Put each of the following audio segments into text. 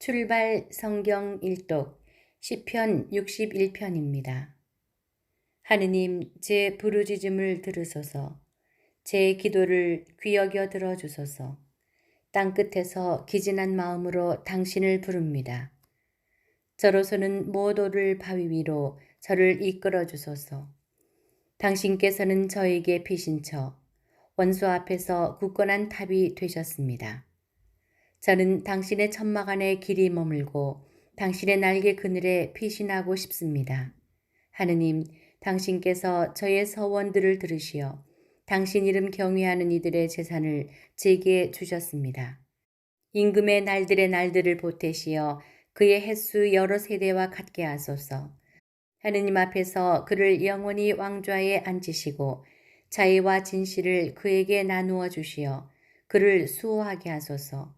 출발 성경 일독 시편 61편입니다. 하느님, 제 부르짖음을 들으소서. 제 기도를 귀 여겨 들어주소서. 땅끝에서 기진한 마음으로 당신을 부릅니다. 저로서는 못 오를 바위 위로 저를 이끌어 주소서. 당신께서는 저에게 피신처 원수 앞에서 굳건한 탑이 되셨습니다. 저는 당신의 천막 안에 길이 머물고 당신의 날개 그늘에 피신하고 싶습니다. 하느님, 당신께서 저의 서원들을 들으시어 당신 이름 경외하는 이들의 재산을 제게 주셨습니다. 임금의 날들의 날들을 보태시어 그의 횟수 여러 세대와 같게 하소서. 하느님 앞에서 그를 영원히 왕좌에 앉히시고 자애와 진실을 그에게 나누어 주시어 그를 수호하게 하소서.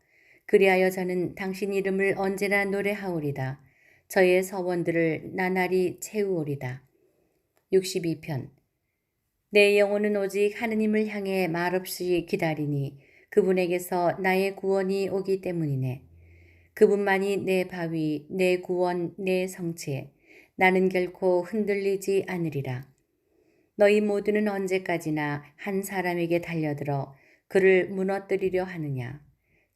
그리하여 저는 당신 이름을 언제나 노래하오리다. 저의 서원들을 나날이 채우오리다. 62편. 내 영혼은 오직 하느님을 향해 말없이 기다리니 그분에게서 나의 구원이 오기 때문이네. 그분만이 내 바위, 내 구원, 내 성체. 나는 결코 흔들리지 않으리라. 너희 모두는 언제까지나 한 사람에게 달려들어 그를 무너뜨리려 하느냐.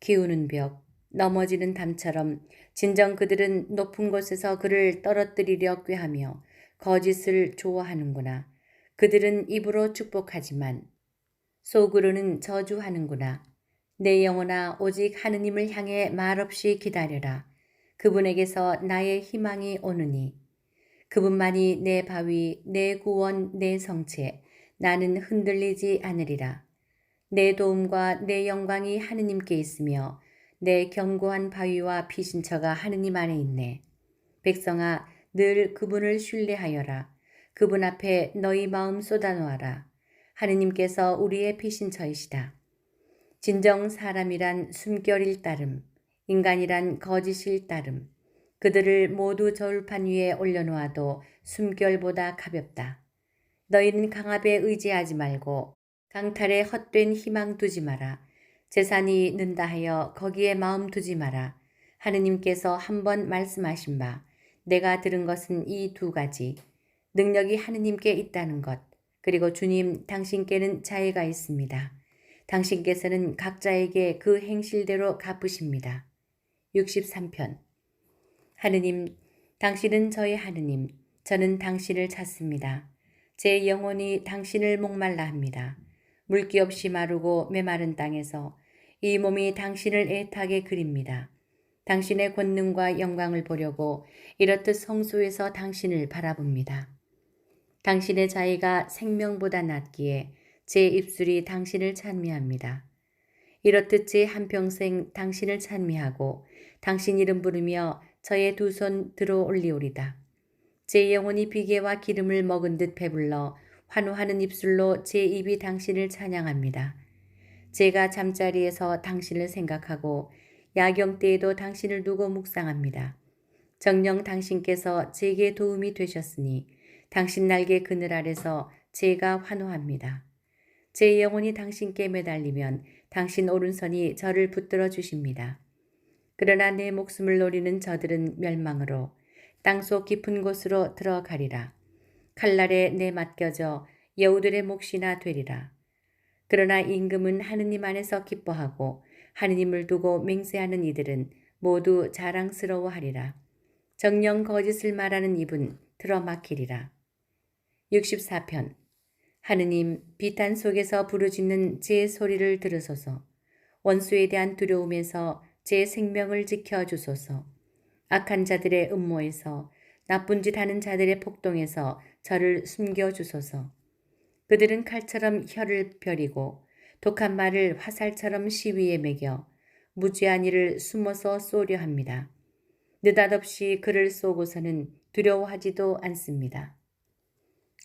기우는 벽, 넘어지는 담처럼 진정 그들은 높은 곳에서 그를 떨어뜨리려 꾀하며 거짓을 좋아하는구나. 그들은 입으로 축복하지만 속으로는 저주하는구나. 내 영혼아, 오직 하느님을 향해 말없이 기다려라. 그분에게서 나의 희망이 오느니. 그분만이 내 바위, 내 구원, 내 성체. 나는 흔들리지 않으리라. 내 도움과 내 영광이 하느님께 있으며 내 견고한 바위와 피신처가 하느님 안에 있네. 백성아, 늘 그분을 신뢰하여라. 그분 앞에 너희 마음 쏟아놓아라. 하느님께서 우리의 피신처이시다. 진정 사람이란 숨결일 따름, 인간이란 거짓일 따름. 그들을 모두 저울판 위에 올려놓아도 숨결보다 가볍다. 너희는 강압에 의지하지 말고 강탈에 헛된 희망 두지 마라. 재산이 는다 하여 거기에 마음 두지 마라. 하느님께서 한번 말씀하신 바 내가 들은 것은 이 두 가지. 능력이 하느님께 있다는 것. 그리고 주님 당신께는 자애가 있습니다. 당신께서는 각자에게 그 행실대로 갚으십니다. 63편. 하느님, 당신은 저의 하느님. 저는 당신을 찾습니다. 제 영혼이 당신을 목말라 합니다. 물기 없이 마르고 메마른 땅에서 이 몸이 당신을 애타게 그립니다. 당신의 권능과 영광을 보려고 이렇듯 성소에서 당신을 바라봅니다. 당신의 자애가 생명보다 낫기에 제 입술이 당신을 찬미합니다. 이렇듯 제 한평생 당신을 찬미하고 당신 이름 부르며 저의 두 손 들어 올리오리다. 제 영혼이 비계와 기름을 먹은 듯 배불러 환호하는 입술로 제 입이 당신을 찬양합니다. 제가 잠자리에서 당신을 생각하고 야경 때에도 당신을 두고 묵상합니다. 정녕 당신께서 제게 도움이 되셨으니 당신 날개 그늘 아래서 제가 환호합니다. 제 영혼이 당신께 매달리면 당신 오른손이 저를 붙들어 주십니다. 그러나 내 목숨을 노리는 저들은 멸망으로 땅속 깊은 곳으로 들어가리라. 칼날에 내맡겨져 여우들의 몫이나 되리라. 그러나 임금은 하느님 안에서 기뻐하고 하느님을 두고 맹세하는 이들은 모두 자랑스러워하리라. 정녕 거짓을 말하는 입은 틀어막히리라. 64편. 하느님, 비탄 속에서 부르짖는 제 소리를 들으소서. 원수에 대한 두려움에서 제 생명을 지켜주소서. 악한 자들의 음모에서 나쁜 짓 하는 자들의 폭동에서 저를 숨겨주소서. 그들은 칼처럼 혀를 펴리고 독한 말을 화살처럼 시위에 매겨 무죄한 이를 숨어서 쏘려 합니다. 느닷없이 그를 쏘고서는 두려워하지도 않습니다.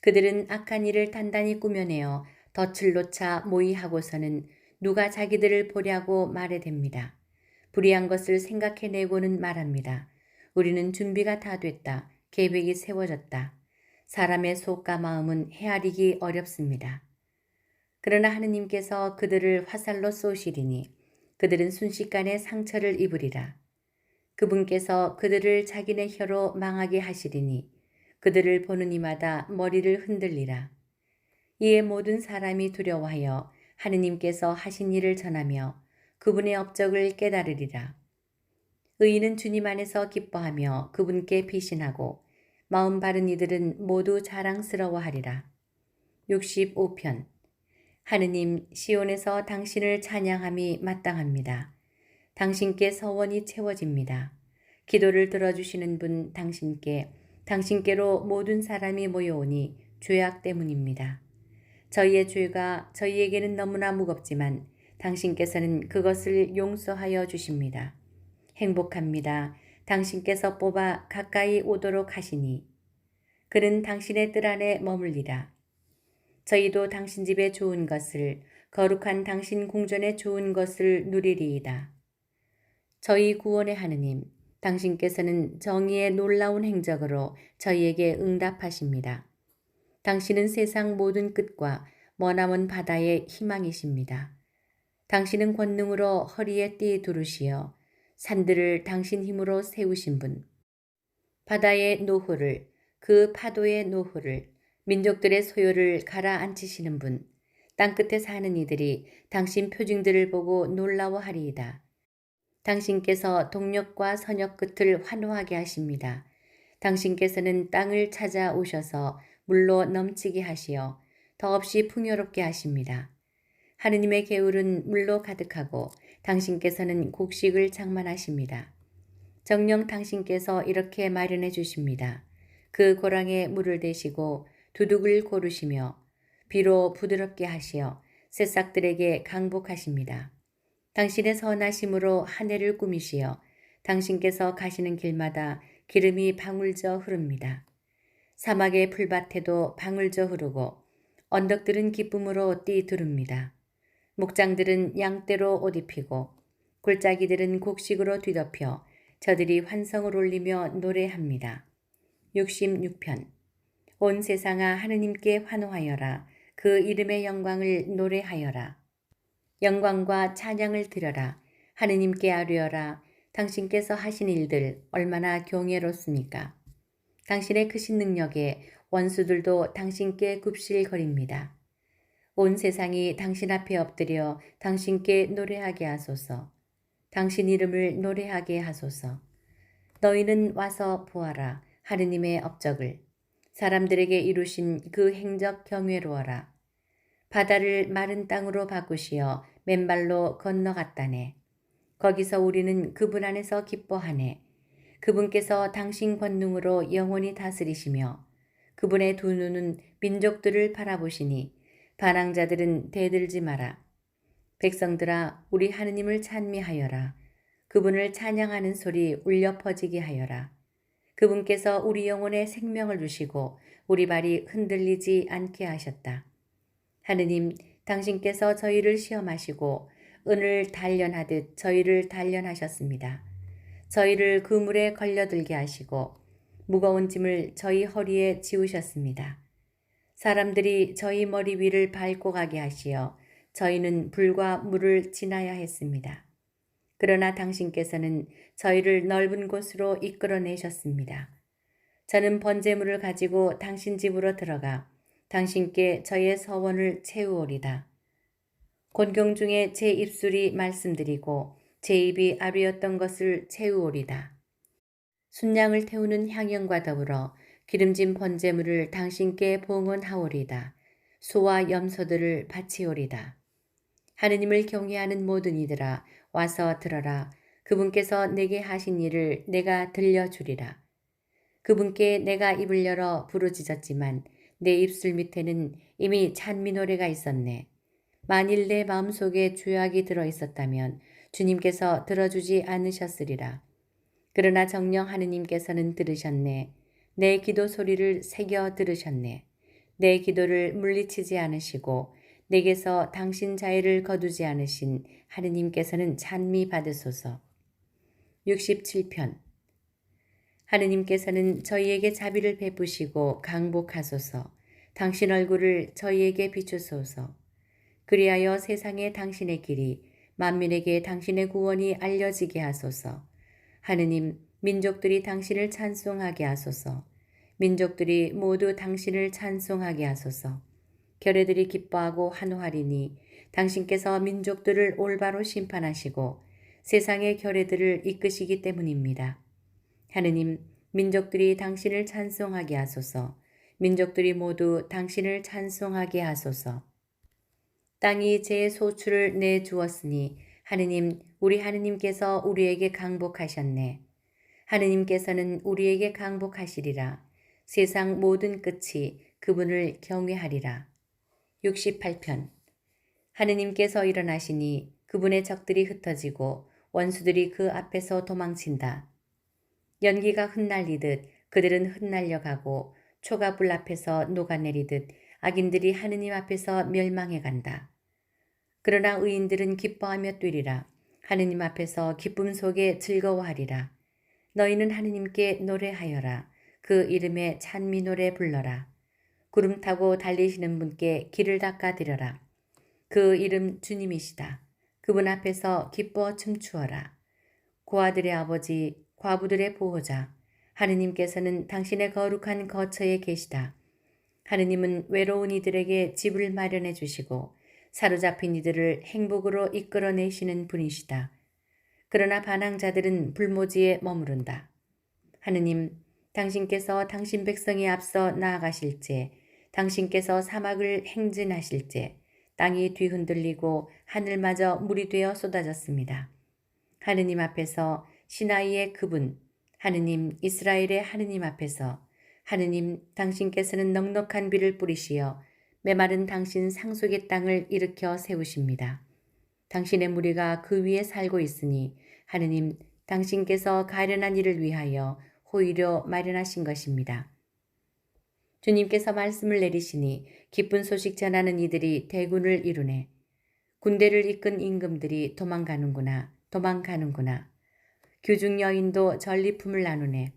그들은 악한 일을 단단히 꾸며내어 덫을 놓자 모의하고서는 누가 자기들을 보려고 말해댑니다. 불의한 것을 생각해내고는 말합니다. 우리는 준비가 다 됐다. 계획이 세워졌다. 사람의 속과 마음은 헤아리기 어렵습니다. 그러나 하느님께서 그들을 화살로 쏘시리니 그들은 순식간에 상처를 입으리라. 그분께서 그들을 자기네 혀로 망하게 하시리니 그들을 보는 이마다 머리를 흔들리라. 이에 모든 사람이 두려워하여 하느님께서 하신 일을 전하며 그분의 업적을 깨달으리라. 의인은 주님 안에서 기뻐하며 그분께 피신하고 마음 바른 이들은 모두 자랑스러워하리라. 65편. 하느님, 시온에서 당신을 찬양함이 마땅합니다. 당신께 서원이 채워집니다. 기도를 들어주시는 분 당신께로 모든 사람이 모여오니 죄악 때문입니다. 저희의 죄가 저희에게는 너무나 무겁지만 당신께서는 그것을 용서하여 주십니다. 행복합니다. 당신께서 뽑아 가까이 오도록 하시니 그는 당신의 뜰 안에 머물리라. 저희도 당신 집에 좋은 것을, 거룩한 당신 궁전에 좋은 것을 누리리이다. 저희 구원의 하느님, 당신께서는 정의의 놀라운 행적으로 저희에게 응답하십니다. 당신은 세상 모든 끝과 머나먼 바다의 희망이십니다. 당신은 권능으로 허리에 띠 두르시어 산들을 당신 힘으로 세우신 분, 바다의 노호를, 그 파도의 노호를, 민족들의 소요를 가라앉히시는 분, 땅끝에 사는 이들이 당신 표징들을 보고 놀라워하리이다. 당신께서 동력과 선역 끝을 환호하게 하십니다. 당신께서는 땅을 찾아오셔서 물로 넘치게 하시어 더없이 풍요롭게 하십니다. 하느님의 개울은 물로 가득하고 당신께서는 곡식을 장만하십니다. 정녕 당신께서 이렇게 마련해 주십니다. 그 고랑에 물을 대시고 두둑을 고르시며 비로 부드럽게 하시어 새싹들에게 강복하십니다. 당신의 선하심으로 한 해를 꾸미시어 당신께서 가시는 길마다 기름이 방울져 흐릅니다. 사막의 풀밭에도 방울져 흐르고 언덕들은 기쁨으로 뛰두릅니다. 목장들은 양떼로 옷 입히고 골짜기들은 곡식으로 뒤덮여 저들이 환성을 올리며 노래합니다. 66편. 온 세상아 하느님께 환호하여라. 그 이름의 영광을 노래하여라. 영광과 찬양을 드려라. 하느님께 아뢰어라. 당신께서 하신 일들 얼마나 경외롭습니까? 당신의 크신 능력에 원수들도 당신께 굽실거립니다. 온 세상이 당신 앞에 엎드려 당신께 노래하게 하소서. 당신 이름을 노래하게 하소서. 너희는 와서 보아라. 하느님의 업적을. 사람들에게 이루신 그 행적 경외로워라. 바다를 마른 땅으로 바꾸시어 맨발로 건너갔다네. 거기서 우리는 그분 안에서 기뻐하네. 그분께서 당신 권능으로 영원히 다스리시며 그분의 두 눈은 민족들을 바라보시니 반항자들은 대들지 마라. 백성들아, 우리 하느님을 찬미하여라. 그분을 찬양하는 소리 울려 퍼지게 하여라. 그분께서 우리 영혼에 생명을 주시고 우리 발이 흔들리지 않게 하셨다. 하느님, 당신께서 저희를 시험하시고 은을 단련하듯 저희를 단련하셨습니다. 저희를 그물에 걸려들게 하시고 무거운 짐을 저희 허리에 지우셨습니다. 사람들이 저희 머리 위를 밟고 가게 하시어 저희는 불과 물을 지나야 했습니다. 그러나 당신께서는 저희를 넓은 곳으로 이끌어내셨습니다. 저는 번제물을 가지고 당신 집으로 들어가 당신께 저의 서원을 채우오리다. 곤경 중에 제 입술이 말씀드리고 제 입이 아뢰었던 것을 채우오리다. 순양을 태우는 향연과 더불어 기름진 번제물을 당신께 봉헌하오리다. 소와 염소들을 바치오리다. 하느님을 경외하는 모든 이들아 와서 들어라. 그분께서 내게 하신 일을 내가 들려주리라. 그분께 내가 입을 열어 부르짖었지만 내 입술 밑에는 이미 찬미 노래가 있었네. 만일 내 마음속에 죄악이 들어있었다면 주님께서 들어주지 않으셨으리라. 그러나 정녕 하느님께서는 들으셨네. 내 기도 소리를 새겨 들으셨네. 내 기도를 물리치지 않으시고 내게서 당신 자애를 거두지 않으신 하느님께서는 찬미 받으소서. 67편. 하느님께서는 저희에게 자비를 베푸시고 강복하소서. 당신 얼굴을 저희에게 비추소서. 그리하여 세상에 당신의 길이 만민에게 당신의 구원이 알려지게 하소서. 하느님, 민족들이 당신을 찬송하게 하소서. 민족들이 모두 당신을 찬송하게 하소서. 결의들이 기뻐하고 환호하리니 당신께서 민족들을 올바로 심판하시고 세상의 결의들을 이끄시기 때문입니다. 하느님, 민족들이 당신을 찬송하게 하소서. 민족들이 모두 당신을 찬송하게 하소서. 땅이 제 소출을 내주었으니 하느님, 우리 하느님께서 우리에게 강복하셨네. 하느님께서는 우리에게 강복하시리라. 세상 모든 끝이 그분을 경외하리라. 68편. 하느님께서 일어나시니 그분의 적들이 흩어지고 원수들이 그 앞에서 도망친다. 연기가 흩날리듯 그들은 흩날려가고 초가 불 앞에서 녹아내리듯 악인들이 하느님 앞에서 멸망해 간다. 그러나 의인들은 기뻐하며 뛰리라. 하느님 앞에서 기쁨 속에 즐거워하리라. 너희는 하느님께 노래하여라. 그 이름에 찬미 노래 불러라. 구름 타고 달리시는 분께 길을 닦아드려라. 그 이름 주님이시다. 그분 앞에서 기뻐 춤추어라. 고아들의 아버지, 과부들의 보호자, 하느님께서는 당신의 거룩한 거처에 계시다. 하느님은 외로운 이들에게 집을 마련해 주시고 사로잡힌 이들을 행복으로 이끌어내시는 분이시다. 그러나 반항자들은 불모지에 머무른다. 하느님, 당신께서 당신 백성이 앞서 나아가실 때, 당신께서 사막을 행진하실 때 땅이 뒤흔들리고 하늘마저 물이 되어 쏟아졌습니다. 하느님 앞에서 시나이의 그분, 하느님 이스라엘의 하느님 앞에서 하느님 당신께서는 넉넉한 비를 뿌리시어 메마른 당신 상속의 땅을 일으켜 세우십니다. 당신의 무리가 그 위에 살고 있으니 하느님 당신께서 가련한 이를 위하여 호의로 마련하신 것입니다. 주님께서 말씀을 내리시니 기쁜 소식 전하는 이들이 대군을 이루네. 군대를 이끈 임금들이 도망가는구나. 규중 여인도 전리품을 나누네.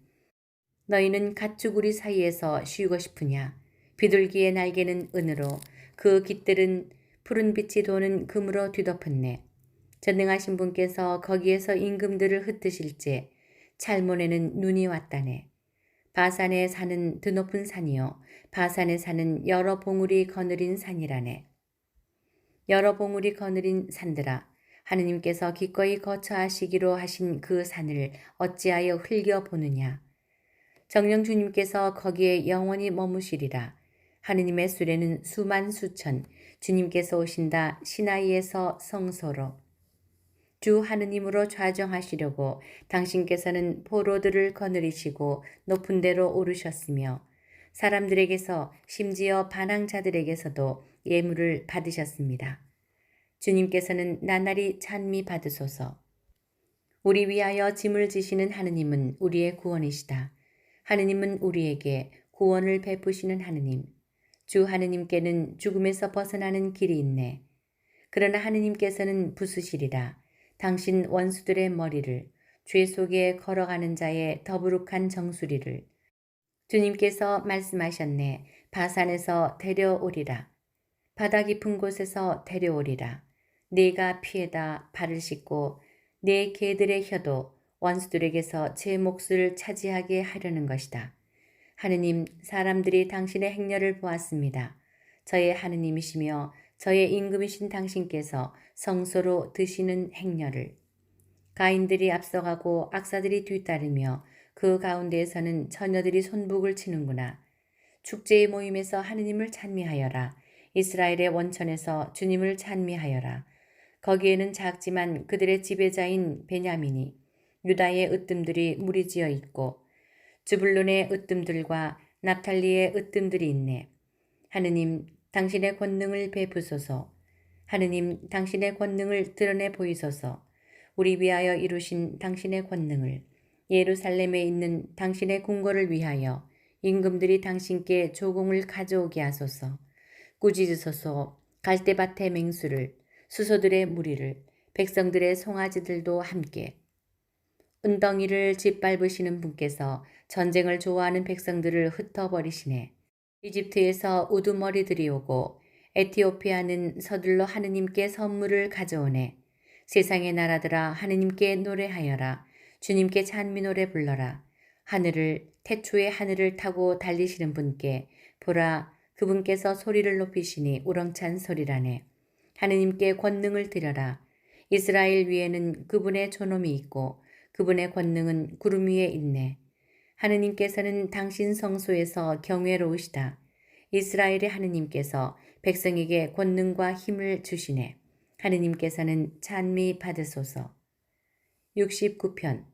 너희는 갓주구리 사이에서 쉬고 싶으냐. 비둘기의 날개는 은으로 그 깃들은 푸른 빛이 도는 금으로 뒤덮었네. 전능하신 분께서 거기에서 임금들을 흩으실지 찰몬에는 눈이 왔다네. 바산에 사는 드높은 산이요 바산에 사는 여러 봉우리 거느린 산이라네. 여러 봉우리 거느린 산들아, 하느님께서 기꺼이 거처하시기로 하신 그 산을 어찌하여 흘겨보느냐. 정령 주님께서 거기에 영원히 머무시리라. 하느님의 수레는 수만 수천, 주님께서 오신다 시나이에서 성소로. 주 하느님으로 좌정하시려고 당신께서는 포로들을 거느리시고 높은 데로 오르셨으며 사람들에게서 심지어 반항자들에게서도 예물을 받으셨습니다. 주님께서는 나날이 찬미 받으소서. 우리 위하여 짐을 지시는 하느님은 우리의 구원이시다. 하느님은 우리에게 구원을 베푸시는 하느님. 주 하느님께는 죽음에서 벗어나는 길이 있네. 그러나 하느님께서는 부수시리라. 당신 원수들의 머리를, 죄 속에 걸어가는 자의 더부룩한 정수리를. 주님께서 말씀하셨네. 바산에서 데려오리라. 바다 깊은 곳에서 데려오리라. 네가 피에다 발을 씻고 네 개들의 혀도 원수들에게서 제 몫을 차지하게 하려는 것이다. 하느님, 사람들이 당신의 행렬을 보았습니다. 저의 하느님이시며 저의 임금이신 당신께서 성소로 드시는 행렬을. 가인들이 앞서가고 악사들이 뒤따르며 그 가운데에서는 처녀들이 손북을 치는구나. 축제의 모임에서 하느님을 찬미하여라. 이스라엘의 원천에서 주님을 찬미하여라. 거기에는 작지만 그들의 지배자인 베냐민이 유다의 으뜸들이 무리지어 있고 즈불론의 으뜸들과 납탈리의 으뜸들이 있네. 하느님, 당신의 권능을 베푸소서. 하느님, 당신의 권능을 드러내 보이소서. 우리 위하여 이루신 당신의 권능을, 예루살렘에 있는 당신의 궁궐을 위하여 임금들이 당신께 조공을 가져오게 하소서. 꾸짖으소서. 갈대밭의 맹수를, 수소들의 무리를, 백성들의 송아지들도 함께. 은덩이를 짓밟으시는 분께서 전쟁을 좋아하는 백성들을 흩어버리시네. 이집트에서 우두머리들이 오고 에티오피아는 서둘러 하느님께 선물을 가져오네. 세상의 나라들아 하느님께 노래하여라. 주님께 찬미 노래 불러라. 하늘을 태초의 하늘을 타고 달리시는 분께 보라 그분께서 소리를 높이시니 우렁찬 소리라네. 하느님께 권능을 드려라. 이스라엘 위에는 그분의 존엄이 있고 그분의 권능은 구름 위에 있네. 하느님께서는 당신 성소에서 경외로우시다. 이스라엘의 하느님께서 백성에게 권능과 힘을 주시네. 하느님께서는 찬미 받으소서. 69편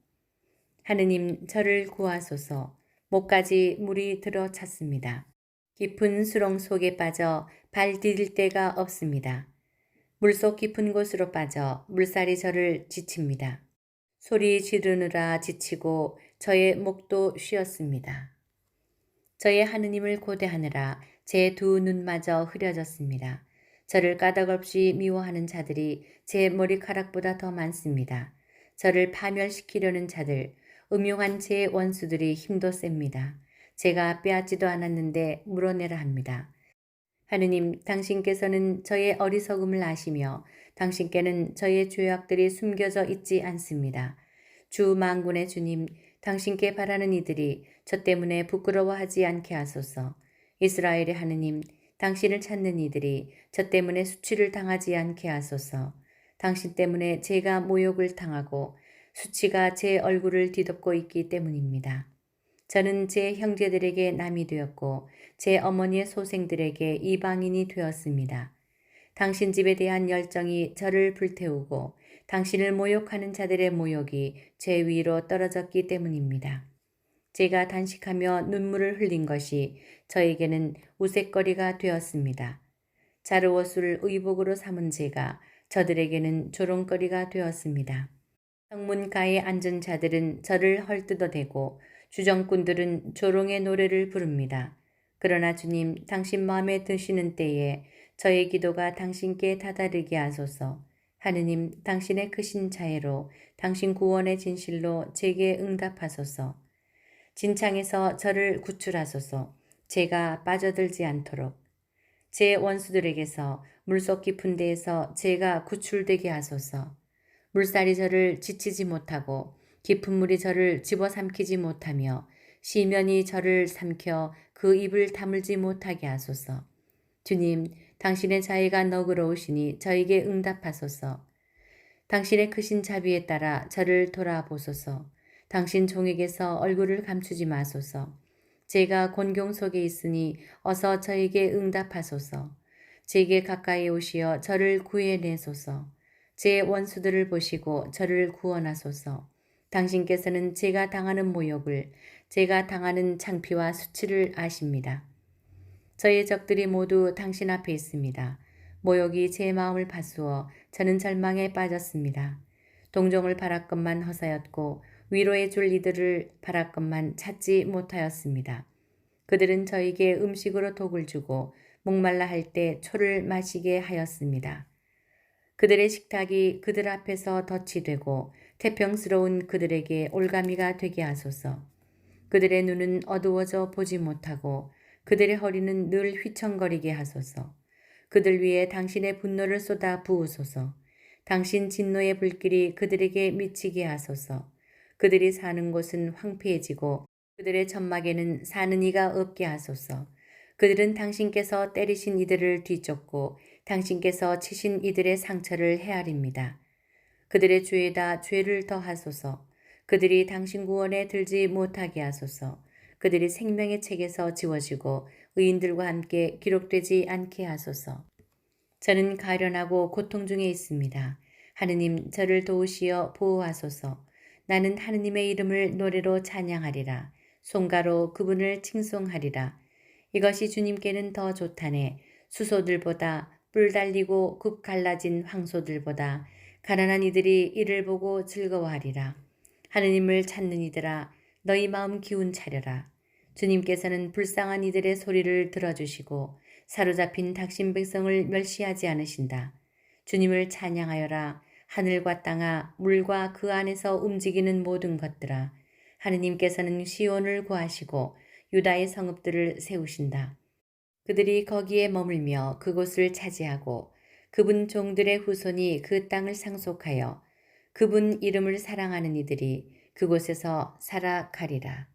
하느님 저를 구하소서. 목까지 물이 들어 찼습니다. 깊은 수렁 속에 빠져 발 디딜 데가 없습니다. 물속 깊은 곳으로 빠져 물살이 저를 지칩니다. 소리 지르느라 지치고 저의 목도 쉬었습니다. 저의 하느님을 고대하느라 제 두 눈마저 흐려졌습니다. 저를 까닭없이 미워하는 자들이 제 머리카락보다 더 많습니다. 저를 파멸시키려는 자들, 음흉한 제 원수들이 힘도 셉니다. 제가 빼앗지도 않았는데 물어내라 합니다. 하느님, 당신께서는 저의 어리석음을 아시며 당신께는 저의 죄악들이 숨겨져 있지 않습니다. 주 만군의 주님, 당신께 바라는 이들이 저 때문에 부끄러워하지 않게 하소서. 이스라엘의 하느님, 당신을 찾는 이들이 저 때문에 수치를 당하지 않게 하소서. 당신 때문에 제가 모욕을 당하고 수치가 제 얼굴을 뒤덮고 있기 때문입니다. 저는 제 형제들에게 남이 되었고 제 어머니의 소생들에게 이방인이 되었습니다. 당신 집에 대한 열정이 저를 불태우고 당신을 모욕하는 자들의 모욕이 제 위로 떨어졌기 때문입니다. 제가 단식하며 눈물을 흘린 것이 저에게는 우윳거리가 되었습니다. 자르옷을 의복으로 삼은 제가 저들에게는 조롱거리가 되었습니다. 성문가에 앉은 자들은 저를 헐뜯어대고 주정꾼들은 조롱의 노래를 부릅니다. 그러나 주님, 당신 마음에 드시는 때에 저의 기도가 당신께 다다르게 하소서. 하느님, 당신의 크신 자애로 당신 구원의 진실로 제게 응답하소서. 진창에서 저를 구출하소서. 제가 빠져들지 않도록. 제 원수들에게서 물속 깊은 데에서 제가 구출되게 하소서. 물살이 저를 지치지 못하고 깊은 물이 저를 집어삼키지 못하며 시면이 저를 삼켜 그 입을 다물지 못하게 하소서. 주님, 당신의 자애가 너그러우시니 저에게 응답하소서. 당신의 크신 자비에 따라 저를 돌아보소서. 당신 종에게서 얼굴을 감추지 마소서. 제가 곤경 속에 있으니 어서 저에게 응답하소서. 제게 가까이 오시어 저를 구해내소서. 제 원수들을 보시고 저를 구원하소서. 당신께서는 제가 당하는 모욕을, 제가 당하는 창피와 수치를 아십니다. 저의 적들이 모두 당신 앞에 있습니다. 모욕이 제 마음을 파수어 저는 절망에 빠졌습니다. 동정을 바랐건만 허사였고 위로해 줄 이들을 바랐건만 찾지 못하였습니다. 그들은 저에게 음식으로 독을 주고 목말라 할 때 초를 마시게 하였습니다. 그들의 식탁이 그들 앞에서 덫이 되고 태평스러운 그들에게 올가미가 되게 하소서. 그들의 눈은 어두워져 보지 못하고 그들의 허리는 늘 휘청거리게 하소서. 그들 위에 당신의 분노를 쏟아 부으소서. 당신 진노의 불길이 그들에게 미치게 하소서. 그들이 사는 곳은 황폐해지고 그들의 천막에는 사는 이가 없게 하소서. 그들은 당신께서 때리신 이들을 뒤쫓고 당신께서 치신 이들의 상처를 헤아립니다. 그들의 죄에다 죄를 더하소서. 그들이 당신 구원에 들지 못하게 하소서. 그들이 생명의 책에서 지워지고 의인들과 함께 기록되지 않게 하소서. 저는 가련하고 고통 중에 있습니다. 하느님, 저를 도우시어 보호하소서. 나는 하느님의 이름을 노래로 찬양하리라. 송가로 그분을 칭송하리라. 이것이 주님께는 더 좋다네. 수소들보다 뿔 달리고 굽 갈라진 황소들보다 가난한 이들이 이를 보고 즐거워하리라. 하느님을 찾는 이들아, 너희 마음 기운 차려라. 주님께서는 불쌍한 이들의 소리를 들어주시고 사로잡힌 당신 백성을 멸시하지 않으신다. 주님을 찬양하여라. 하늘과 땅아, 물과 그 안에서 움직이는 모든 것들아. 하느님께서는 시온을 구하시고 유다의 성읍들을 세우신다. 그들이 거기에 머물며 그곳을 차지하고 그분 종들의 후손이 그 땅을 상속하여 그분 이름을 사랑하는 이들이 그곳에서 살아가리라.